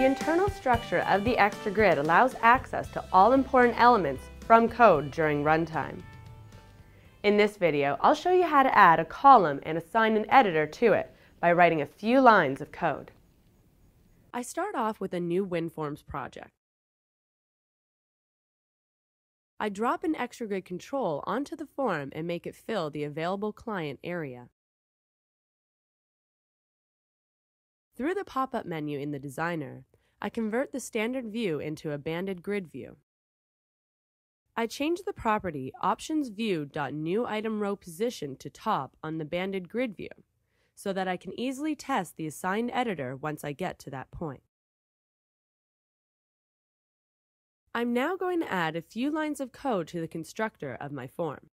The internal structure of the XtraGrid allows access to all important elements from code during runtime. In this video, I'll show you how to add a column and assign an editor to it by writing a few lines of code. I start off with a new WinForms project. I drop an XtraGrid control onto the form and make it fill the available client area. Through the pop-up menu in the designer, I convert the standard view into a banded grid view. I change the property OptionsView.NewItemRowPosition to top on the banded grid view so that I can easily test the assigned editor once I get to that point. I'm now going to add a few lines of code to the constructor of my form.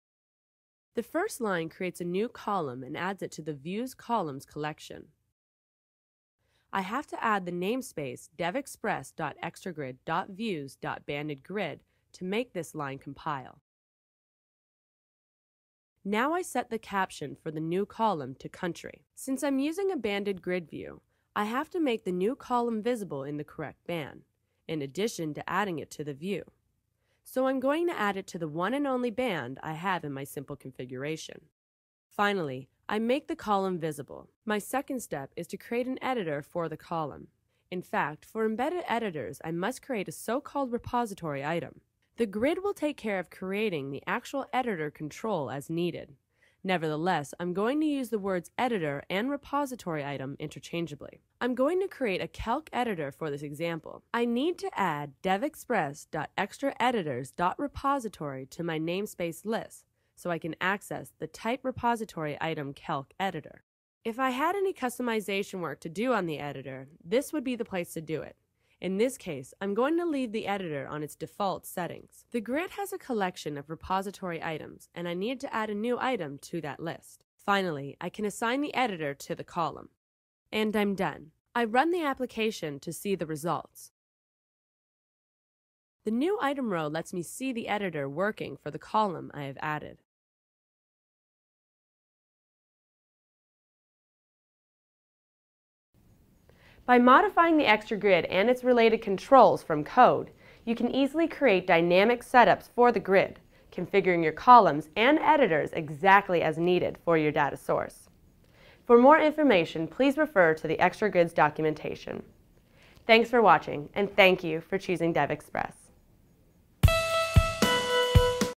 The first line creates a new column and adds it to the Views Columns collection. I have to add the namespace devexpress.xtragrid.views.bandedgrid to make this line compile. Now I set the caption for the new column to country. Since I'm using a banded grid view, I have to make the new column visible in the correct band, in addition to adding it to the view. So I'm going to add it to the one and only band I have in my simple configuration. Finally, I make the column visible. My second step is to create an editor for the column. In fact, for embedded editors, I must create a so-called repository item. The grid will take care of creating the actual editor control as needed. Nevertheless, I'm going to use the words editor and repository item interchangeably. I'm going to create a calc editor for this example. I need to add devexpress.xtraeditors.repository to my namespace list, so I can access the type repository item calc editor. If I had any customization work to do on the editor, this would be the place to do it. In this case, I'm going to leave the editor on its default settings. The grid has a collection of repository items, and I need to add a new item to that list. Finally, I can assign the editor to the column. And I'm done. I run the application to see the results. The new item row lets me see the editor working for the column I have added. By modifying the XtraGrid and its related controls from code, you can easily create dynamic setups for the grid, configuring your columns and editors exactly as needed for your data source. For more information, please refer to the XtraGrid's documentation. Thanks for watching, and thank you for choosing DevExpress.